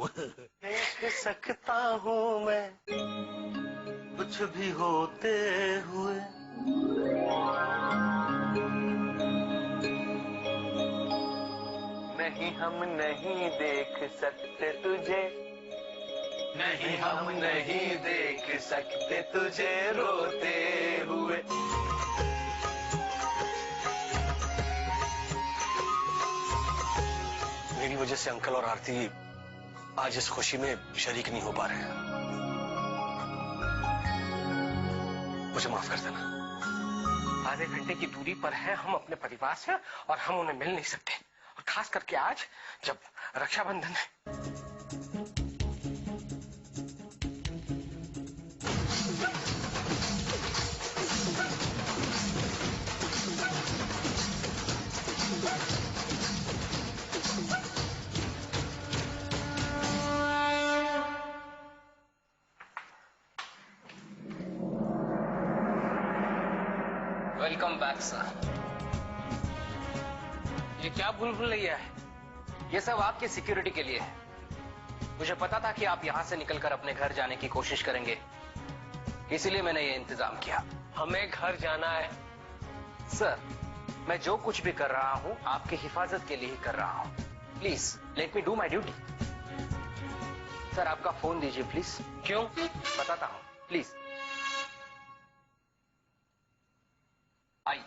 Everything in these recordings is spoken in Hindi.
करूं? देख सकता हूं मैं कुछ भी होते हुए, नहीं हम नहीं देख सकते तुझे, नहीं हम नहीं देख सकते तुझे रोते हुए। मेरी वजह से अंकल और आरती आज इस खुशी में शरीक नहीं हो पा रहे हैं। मुझे माफ कर देना। आधे घंटे की दूरी पर है हम अपने परिवार से और हम उन्हें मिल नहीं सकते, और खास करके आज जब रक्षाबंधन है। Welcome back sir. ये क्या भूल-भुलैया है? ये सब आपकी सिक्योरिटी के लिए है। मुझे पता था कि आप यहां से निकलकर अपने घर जाने की कोशिश करेंगे, इसीलिए मैंने ये इंतजाम किया। हमें घर जाना है सर। मैं जो कुछ भी कर रहा हूं आपकी हिफाजत के लिए ही कर रहा हूं। Please let me do my duty. Sir आपका फोन दीजिए प्लीज। क्यों? बताता हूं, प्लीज आइए।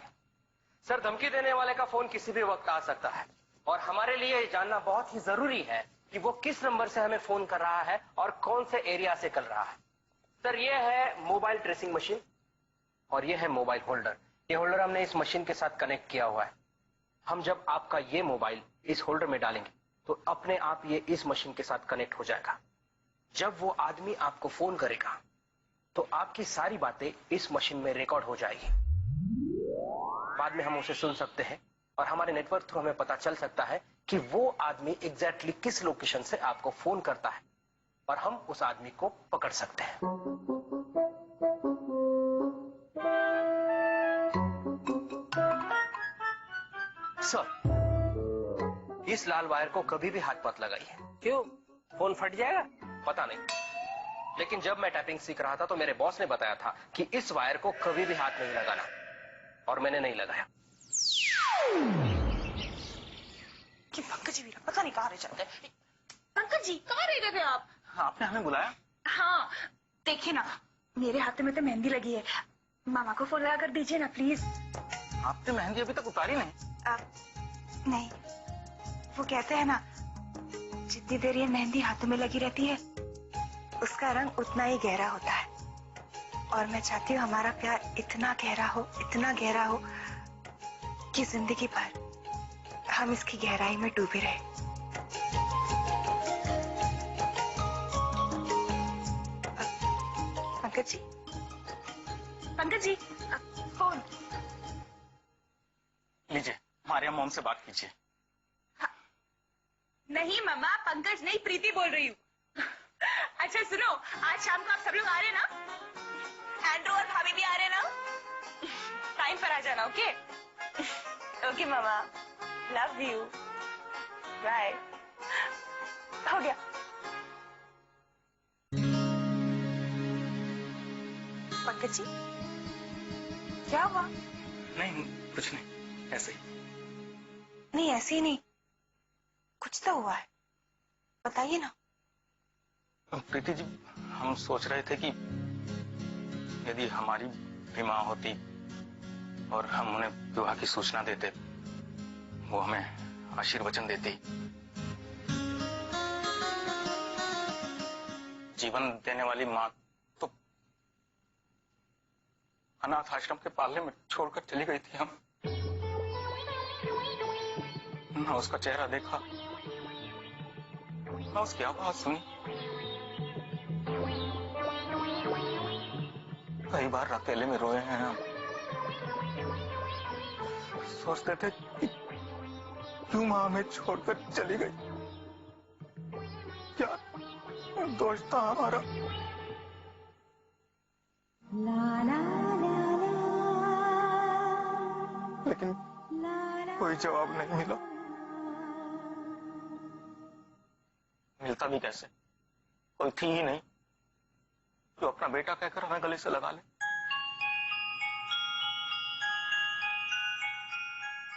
सर धमकी देने वाले का फोन किसी भी वक्त आ सकता है, और हमारे लिए ये जानना बहुत ही जरूरी है कि वो किस नंबर से हमें फोन कर रहा है और कौन से एरिया से कर रहा है। सर ये है मोबाइल ट्रेसिंग मशीन और ये है मोबाइल होल्डर। ये होल्डर हमने इस मशीन के साथ कनेक्ट किया हुआ है। हम जब आपका ये मोबाइल इस होल्डर में डालेंगे तो अपने आप ये इस मशीन के साथ कनेक्ट हो जाएगा। जब वो आदमी आपको फोन करेगा तो आपकी सारी बातें इस मशीन में रिकॉर्ड हो जाएगी। बाद में हम उसे सुन सकते हैं और हमारे नेटवर्क थ्रू हमें पता चल सकता है कि वो आदमी एग्जैक्टली किस लोकेशन से आपको फोन करता है, और हम उस आदमी को पकड़ सकते हैं। सर इस लाल वायर को कभी भी हाथ मत लगाइए। क्यों? फोन फट जाएगा? पता नहीं, लेकिन जब मैं टाइपिंग सीख रहा था तो मेरे बॉस ने बताया था कि इस वायर को कभी भी हाथ नहीं लगाना, और मैंने नहीं लगाया। कि पंकज जी मेरा पता नहीं कहाँ रह जाते हैं। पंकज जी कहाँ रह गए थे आप? आपने हमें बुलाया? हाँ देखिए ना, मेरे हाथ में तो मेहंदी लगी है, मामा को फोन लगा कर दीजिए ना प्लीज। आपने मेहंदी अभी तक उतारी नहीं? नहीं, वो कहते हैं ना जितनी देर ये मेहंदी हाथों में लगी रहती है उसका रंग उतना ही गहरा होता है, और मैं चाहती हूँ हमारा प्यार इतना गहरा हो कि जिंदगी भर हम इसकी गहराई में डूबे रहे। पंकज जी फोन लीजिए, मारिया मोम से बात कीजिए। नहीं मामा, पंकज नहीं, प्रीति बोल रही हूँ। अच्छा सुनो, आज शाम को आप सब लोग आ रहे ना? एंड्रू और भाभी भी आ रहे ना? टाइम पर आ जाना। ओके ओके मामा, लव यू, बाय। हो गया। पंकज जी क्या हुआ? नहीं कुछ नहीं, ऐसे ही। नहीं ऐसे ही नहीं, कुछ तो हुआ है, बताइए ना। प्रीति जी, हम सोच रहे थे कि यदि हमारी भी मां होती और हम उन्हें विवाह की सूचना देते, वो हमें आशीर्वचन देती, जीवन देने वाली मां तो अनाथ आश्रम के पालने में छोड़कर चली गई थी। हम ना उसका चेहरा देखा, ना उसकी आवाज सुनी। कई बार अकेले में रोए हैं हम। सोचते थे कि क्यों मां हमें छोड़कर चली गई, क्या दोष था हमारा। लेकिन कोई जवाब नहीं मिला। मिलता भी कैसे? कोई थी ही नहीं जो अपना बेटा कहकर हमें गले से लगा ले।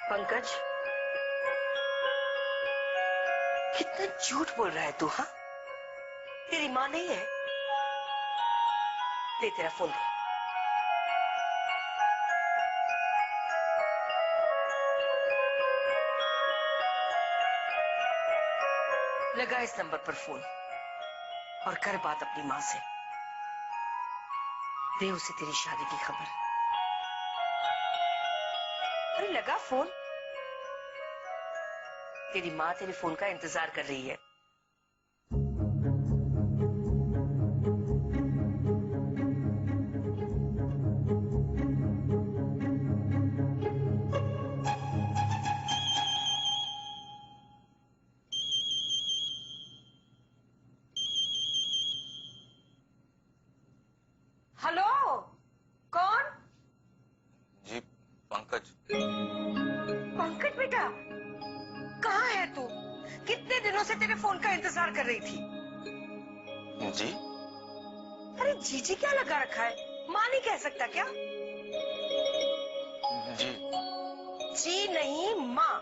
पंकज, कितना झूठ बोल रहा है तू? हाँ, तेरी माँ नहीं है? दे तेरा फोन दे। लगा इस नंबर पर फोन और कर बात अपनी माँ से। दे उसे तेरी शादी की खबर। अरे लगा फोन। तेरी माँ तेरे फोन का इंतजार कर रही है। हेलो, कौन? जी पंकज। पंकज बेटा, कहाँ है तू? कितने दिनों से तेरे फोन का इंतजार कर रही थी। जी? अरे जीजी क्या लगा रखा है? माँ नहीं कह सकता क्या? जी। जी नहीं, माँ।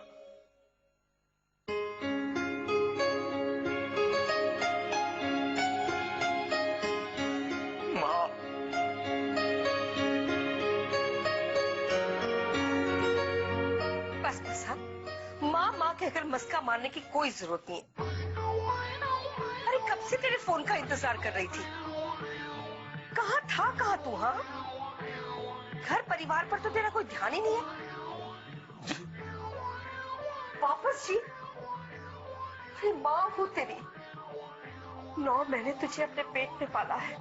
माँ। बस बस, हाँ, माँ माँ कहकर मस्का मारने की कोई जरूरत नहीं है। अरे कब से तेरे फोन का इंतजार कर रही थी। कहाँ था, कहाँ तू? हाँ, घर परिवार पर तो तेरा कोई ध्यान ही नहीं है। जी। वापस जी? अरे माँ हूँ तेरी, 9 महीने तुझे अपने पेट में पाला है।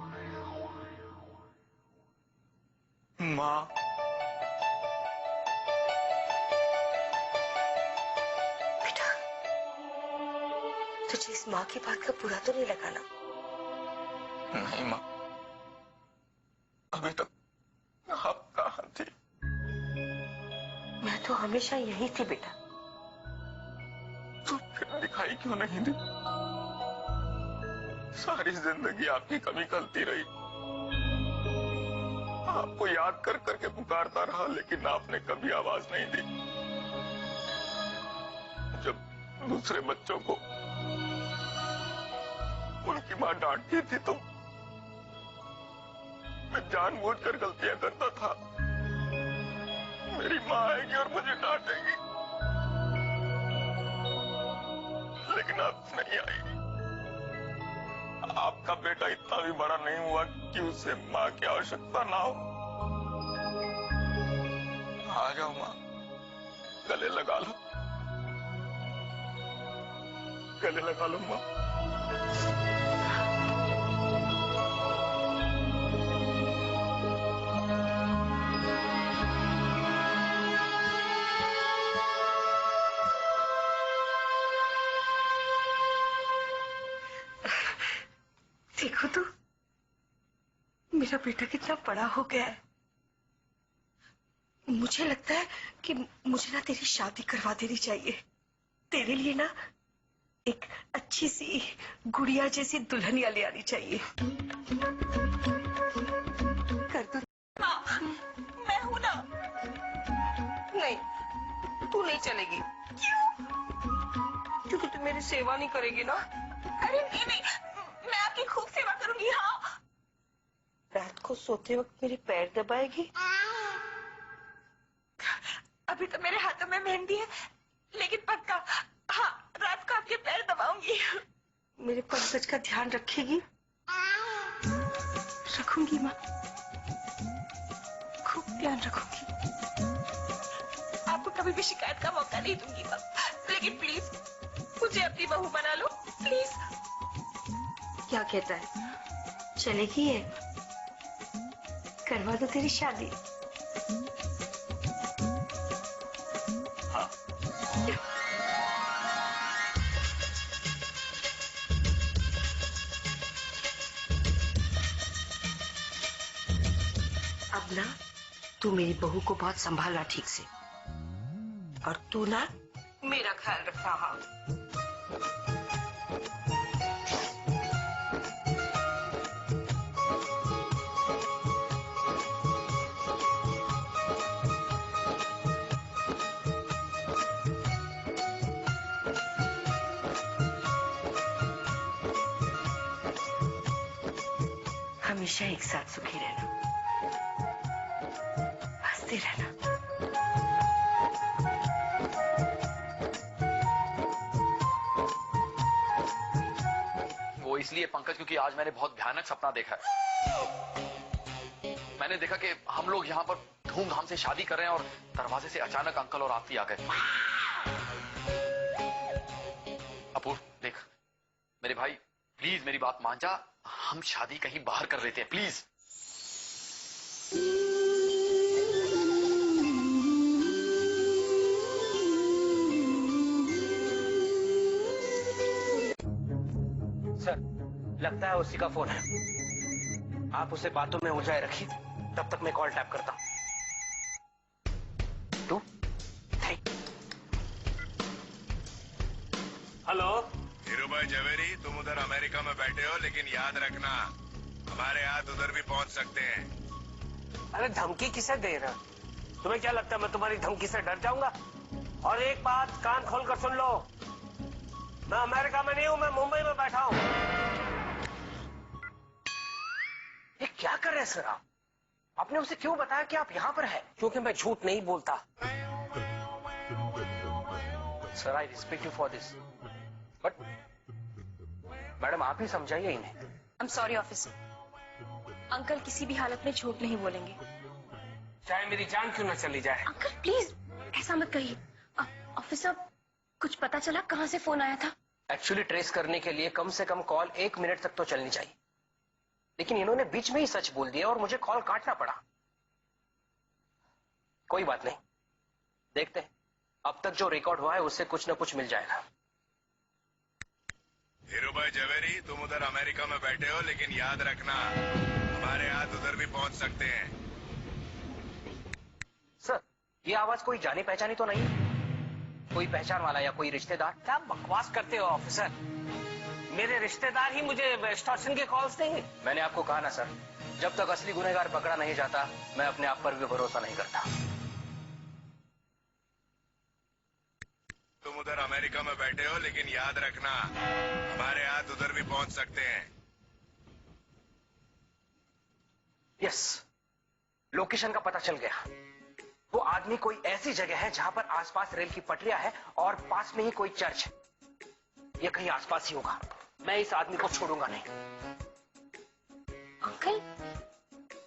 माँ। बेटा, तुझे इस माँ की बात का बुरा तो नहीं लगा ना? नहीं माँ, अभी तक आप कहाँ थी? मैं तो हमेशा यही थी बेटा। तो फिर दिखाई क्यों नहीं दी? सारी जिंदगी आपकी कमी खलती रही। आपको याद कर करके पुकारता रहा, लेकिन आपने कभी आवाज नहीं दी। जब दूसरे बच्चों को उनकी माँ डांटती थी तो मैं जानबूझकर गलतियां करता था। मेरी माँ आएगी और मुझे डांटेगी, लेकिन आप नहीं आई। आपका बेटा इतना भी बड़ा नहीं हुआ कि उसे माँ की आवश्यकता ना हो। आ जाओ माँ, गले लगा लो, गले लगा लो माँ। देखो तो मेरा बेटा कितना बड़ा हो गया है। मुझे लगता है कि मुझे ना तेरी शादी करवा देनी चाहिए। तेरे लिए ना एक अच्छी सी गुड़िया जैसी दुल्हनिया ले आनी चाहिए। कर दो। हाँ, मैं हूं ना। नहीं, तू नहीं चलेगी। क्यों? क्योंकि तू मेरी सेवा नहीं करेगी ना। अरे नहीं नहीं, मैं आपकी खूब सेवा करूंगी। हाँ, रात को सोते वक्त मेरे पैर दबाएगी। अभी तो मेरे हाथों में मेहंदी है, लेकिन पक्का हाँ, रात को आपके पैर दबाऊंगी। मेरे पंकज का ध्यान रखेगी। रखूंगी माँ, खूब ध्यान रखूंगी। आपको कभी भी शिकायत का मौका नहीं दूंगी माँ, लेकिन प्लीज मुझे अपनी बहू बना लो प्लीज। क्या कहता है, चलेगी ये? करवा दो तेरी शादी। हाँ। अब ना तू मेरी बहू को बहुत संभालना ठीक से, और तू ना मेरा ख्याल रखना। हाँ हमेशा एक साथ सुखी रहना, हंसते रहना। वो इसलिए पंकज क्योंकि आज मैंने बहुत भयानक सपना देखा है। मैंने देखा कि हम लोग यहाँ पर धूमधाम से शादी कर रहे हैं और दरवाजे से अचानक अंकल और आरती आ गए। अपूर्व देख, मेरे भाई प्लीज मेरी बात मान जा, हम शादी कहीं बाहर कर लेते हैं प्लीज। सर, लगता है उसी का फोन है। आप उसे बातों में उलझाए रखिए, तब तक मैं कॉल टैप करता हूं। तू? हेलो हीरू भाई जवेरी, तुम उधर अमेरिका में बैठे हो, लेकिन याद रखना हमारे हाथ उधर भी पहुंच सकते हैं। अरे धमकी किसे दे रहा? तुम्हें क्या लगता है मैं तुम्हारी धमकी से डर जाऊंगा? और एक बात कान खोलकर सुन लो, मैं अमेरिका में नहीं हूं, मैं मुंबई में बैठा हूं। ये क्या कर रहे हैं सर आप? आपने उसे क्यों बताया कि आप यहां पर हैं? क्योंकि मैं झूठ नहीं बोलता। Sir I respect you for this, but madam आप ही समझाइए इन्हें। I am sorry officer, uncle किसी भी हालत में झूठ नहीं बोलेंगे। चाहे मेरी जान क्यों न चली जाए। अंकल प्लीज ऐसा मत कहिए। ऑफिसर, कुछ पता चला कहां से फोन आया था? एक्चुअली ट्रेस करने के लिए कम से कम कॉल 1 मिनट तक तो चलनी चाहिए, लेकिन इन्होंने बीच में ही सच बोल दिया और मुझे कॉल काटना पड़ा। कोई बात नहीं, देखते हैं अब तक जो रिकॉर्ड हुआ है उससे कुछ न कुछ मिल जाएगा। हीरू भाई जवेरी, तुम उधर अमेरिका में बैठे हो, लेकिन याद रखना हमारे हाथ उधर भी पहुंच सकते हैं। सर, ये आवाज कोई जानी पहचानी तो नहीं? कोई पहचान वाला या कोई रिश्तेदार? क्या बकवास करते हो ऑफिसर? मेरे रिश्तेदार ही मुझे एक्सटॉर्शन के कॉल्स देंगे? मैंने आपको कहा ना सर, जब तक असली गुनहगार पकड़ा नहीं जाता मैं अपने आप पर भी भरोसा नहीं करता। तुम उधर अमेरिका में बैठे हो, लेकिन याद रखना हमारे हाथ उधर भी पहुंच सकते हैं। यस, लोकेशन का पता चल गया। वो आदमी कोई ऐसी जगह है जहां पर आसपास रेल की पटरियां हैं और पास में ही कोई चर्च है। ये कहीं आसपास ही होगा। मैं इस आदमी को छोड़ूंगा नहीं। अंकल,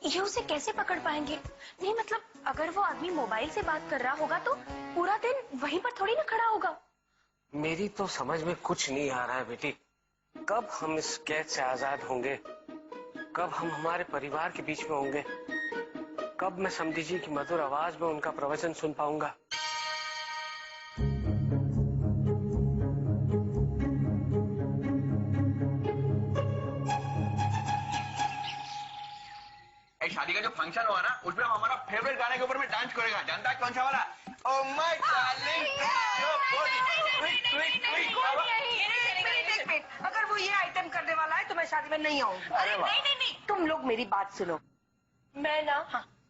ये उसे कैसे पकड़ पाएंगे? नहीं मतलब अगर वो आदमी मोबाइल से बात कर रहा होगा तो पूरा दिन वहीं पर थोड़ी ना खड़ा होगा। मेरी तो समझ में कुछ नहीं आ रहा है बेटी, कब हम इस कैद से आजाद होंगे, कब हम हमारे परिवार के बीच में होंगे, कब मैं समधी जी की मधुर आवाज में उनका प्रवचन सुन पाऊंगा। शादी का जो फंक्शन हुआ ना, उसमें हम हमारा फेवरेट गाने के ऊपर में डांस करेगा। जानता है कौन सा वाला? ओह माय डार्लिंग, अगर वो ये आइटम करने वाला है तो मैं शादी में नहीं आऊंगी। अरे वाह। नहीं, तुम लोग मेरी बात सुनो। मैं ना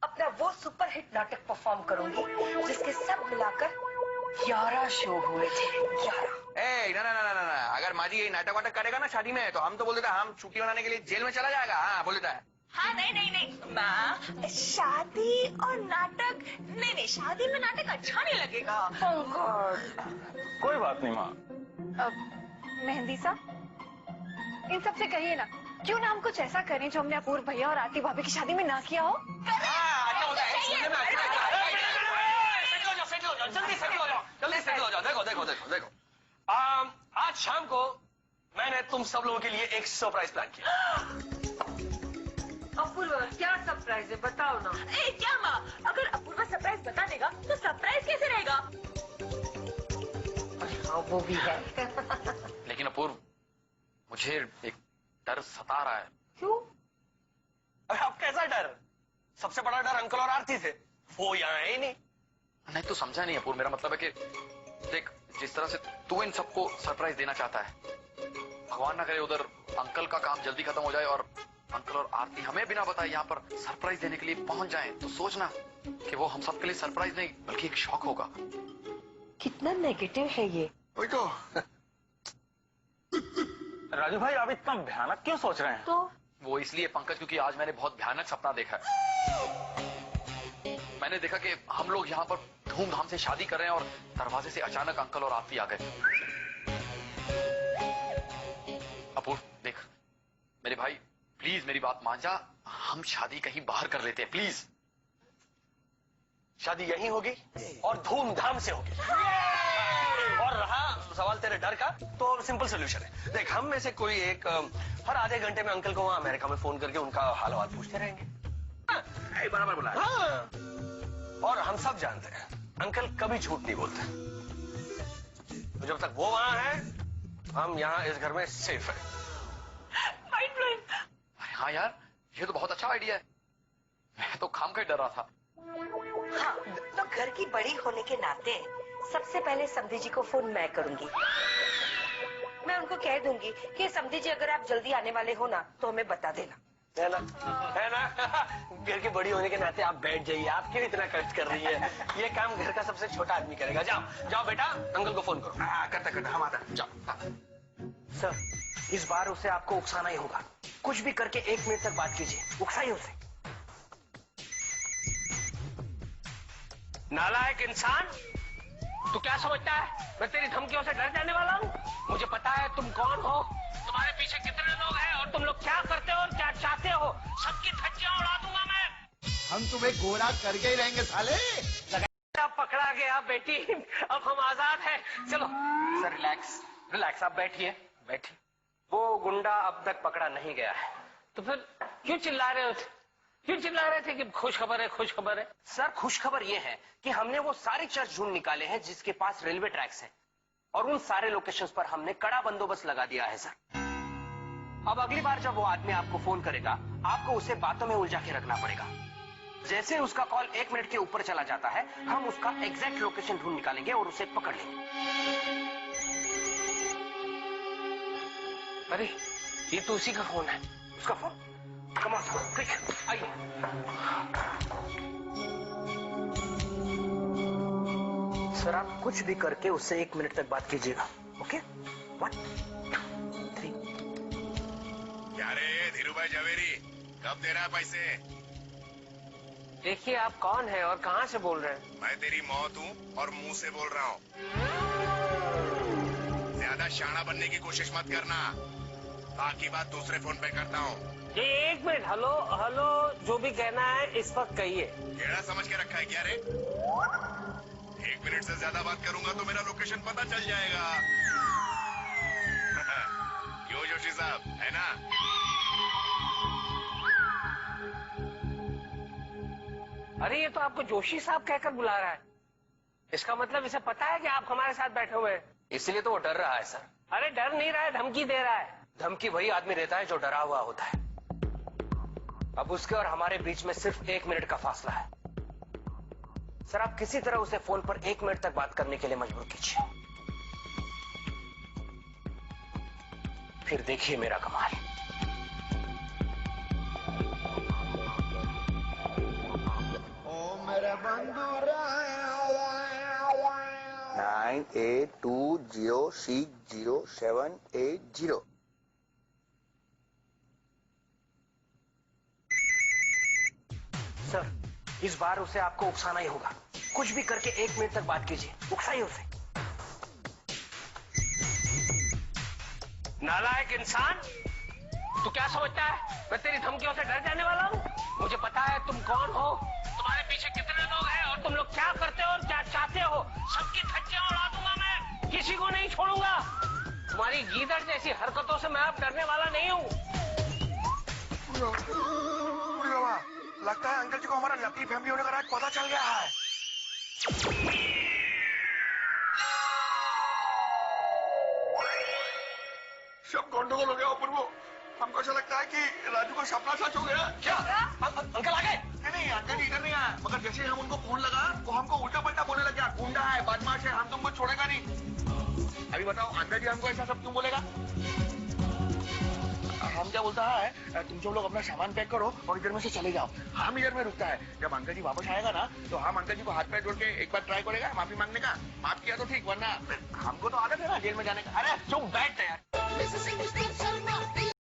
अपना वो सुपरहिट नाटक परफॉर्म करूंगी जिसके सब मिलाकर 11 शो हुए थे। 11। ना, अगर माजी ये नाटक वाटक करेगा ना शादी में, तो हम तो बोल देता हम छुट्टी मनाने के लिए जेल में चला जाएगा। हाँ बोल देता है। हाँ नहीं माँ, शादी और नाटक नहीं, शादी में नाटक अच्छा नहीं लगेगा। कोई बात नहीं माँ। मेहंदी साहब, इन सबसे कहिए ना, क्यों ना हम कुछ ऐसा करें जो हमने अपूर्व भैया और आरती भाभी की शादी में ना किया हो। अच्छा होता है, सुनने में अच्छा लगता है। जल्दी सेटल हो जाओ। देखो आज शाम को मैंने तुम सब लोगों के लिए एक सरप्राइज प्लान किया। अपूर्व, क्या सरप्राइज है बताओ ना। क्या माँ, अगर अपूर्वा सरप्राइज बता देगा तो सरप्राइज कैसे रहेगा? हाँ वो भी है। लेकिन अपूर्व, मुझे एक डर सता रहा है। क्यों? अरे अब कैसा डर? सबसे बड़ा डर अंकल और आरती से, वो यहाँ है ही नहीं। तू समझा नहीं अपूर्व, मेरा मतलब है कि देख, जिस तरह से तू इन सबको सरप्राइज देना चाहता है, भगवान ना करे उधर अंकल का काम जल्दी खत्म हो जाए और अंकल और आरती हमें बिना बताए यहाँ पर सरप्राइज देने के लिए पहुंच जाएं, तो सोचना कि वो हम सब के लिए सरप्राइज नहीं बल्कि एक शॉक होगा। कितना नेगेटिव है ये। वही तो। राजू भाई, आप इतना भयानक क्यों सोच रहे हैं? तो वो इसलिए पंकज क्योंकि आज मैंने बहुत भयानक सपना देखा है। मैंने देखा कि हम लोग यहाँ पर धूमधाम से शादी कर रहे हैं और दरवाजे से अचानक अंकल और आरती आ गए। अपूर्व देख, मेरे भाई प्लीज मेरी बात मान जा, हम शादी कहीं बाहर कर लेते हैं प्लीज। शादी यहीं होगी और धूमधाम से होगी। और रहा सवाल तेरे डर का, तो सिंपल सोल्यूशन है। देख, हम में से कोई एक हर आधे घंटे में अंकल को वहां अमेरिका में फोन करके उनका हाल हवाल पूछते रहेंगे। बराबर बोला। हाँ। और हम सब जानते हैं अंकल कभी झूठ नहीं बोलते। तो जब तक वो वहां है, हम यहाँ इस घर में सेफ है। अरे हाँ यार, ये तो बहुत अच्छा आइडिया है। मैं तो खाम का ही डर रहा था। हाँ, तो घर की बड़ी होने के नाते सबसे पहले समधी जी को फोन मैं करूंगी। मैं उनको कह दूंगी कि समधी जी अगर आप जल्दी आने वाले हो ना तो हमें बता देना। है ना, है ना। घर की बड़ी होने के नाते आप बैठ जाइए, आप क्यों इतना कष्ट कर रही है? ये काम घर का सबसे छोटा आदमी करेगा। जाओ जाओ बेटा, अंकल को फोन करो। करता करता हम आता। जाओ। सर, इस बार उसे आपको उकसाना ही होगा। कुछ भी करके 1 मिनट तक बात कीजिए, उकसाइए उसे। नालायक इंसान, तू क्या समझता है मैं तेरी धमकियों से डर जाने वाला हूँ? मुझे पता है तुम कौन हो, तुम्हारे पीछे कितने लोग हैं और तुम लोग क्या करते हो और क्या चाहते हो। सबकी धज्जियां उड़ा दूंगा मैं। हम तुम्हें गोरा करके ही रहेंगे साले। अब पकड़ा गया बेटी, अब हम आजाद हैं। चलो सर, रिलैक्स रिलैक्स, आप बैठिए बैठिए। वो गुंडा अब तक पकड़ा नहीं गया है, तो फिर क्यों चिल्ला रहे थे? क्यों चिल्ला रहे थे कि खुश खबर है, खुश खबर है? सर, खुश खबर ये है कि हमने वो सारे चर्च ढूंढ निकाले हैं जिसके पास रेलवे ट्रैक्स हैं, और उन सारे लोकेशंस पर हमने कड़ा बंदोबस्त लगा दिया है सर। अब अगली बार जब वो आदमी आपको फोन करेगा, आपको उसे बातों में उलझा के रखना पड़ेगा। जैसे उसका कॉल 1 मिनट के ऊपर चला जाता है, हम उसका एग्जैक्ट लोकेशन ढूंढ निकालेंगे और उसे पकड़ लेंगे। अरे, ये तो उसी का फोन है, उसका phone. Come on sir, quick आइए। सर, आप कुछ भी करके उससे 1 मिनट तक बात कीजिएगा, ओके? 1 2 3। क्या रे धीरू भाई जवेरी, कब दे रहा है पैसे? देखिए आप कौन है और कहां से बोल रहे हैं? मैं तेरी मौत हूँ और मुंह से बोल रहा हूँ। ज्यादा शाना बनने की कोशिश मत करना, बाकी बात दूसरे फोन पे करता हूँ। ये 1 मिनट, हेलो हेलो, जो भी कहना है इस वक्त कहिए। केड़ा समझ के रखा है क्या रे? 1 मिनट से ज्यादा बात करूंगा तो मेरा लोकेशन पता चल जाएगा। क्यों जोशी साहब, है ना? अरे, ये तो आपको जोशी साहब कहकर बुला रहा है। इसका मतलब इसे पता है कि आप हमारे साथ बैठे हुए हैं, इसलिए तो वो डर रहा है सर। अरे डर नहीं रहा है, धमकी दे रहा है। धमकी वही आदमी देता है जो डरा हुआ होता है। अब उसके और हमारे बीच में सिर्फ 1 मिनट का फासला है। सर, आप किसी तरह उसे फोन पर 1 मिनट तक बात करने के लिए मजबूर कीजिए, फिर देखिए मेरा कमाल। ओ मेरे बंधु 9820600780। सर, इस बार उसे आपको उकसाना ही होगा। कुछ भी करके 1 मिनट तक बात कीजिए, उकसाइए उसे। नालायक इंसान, तू क्या समझता है मैं तेरी धमकियों से डर जाने वाला हूँ? मुझे पता है तुम कौन हो, तुम्हारे पीछे कितने लोग हैं और तुम लोग क्या करते हो और क्या चाहते हो। सबकी धज्जियां उड़ा दूंगा मैं, किसी को नहीं छोड़ूंगा। तुम्हारी गीदड़ जैसी हरकतों से मैं अब डरने वाला नहीं हूँ। लगता है अंकल जी को हमारा नकली फैमिली होने का राज पता चल गया है। सब गंडगोल हो गया अपूर्व। हमको ऐसा लगता है कि राजू का सपना सच हो गया। क्या अंकल आ गए? नहीं, अंकल जी इधर नहीं आया, मगर जैसे ही हम उनको फोन लगा वो हमको उल्टा पल्टा बोलने लग गया। गुंडा है, बदमाश है, हम तुमको छोड़ेगा नहीं। अभी बताओ अंकल जी हमको ऐसा सब क्यों बोलेगा? हम क्या बोलता है, तुम सब लोग अपना सामान पैक करो और इधर में से चले जाओ। हम इधर में रुकता है। जब अंकल जी वापस आएगा ना तो हम अंकल जी को हाथ पैर जोड़ के एक बार ट्राई करेगा माफी मांगने का। माफ किया तो ठीक, वरना हमको तो आदत है ना जेल में जाने का। अरे चुप बैठ यार।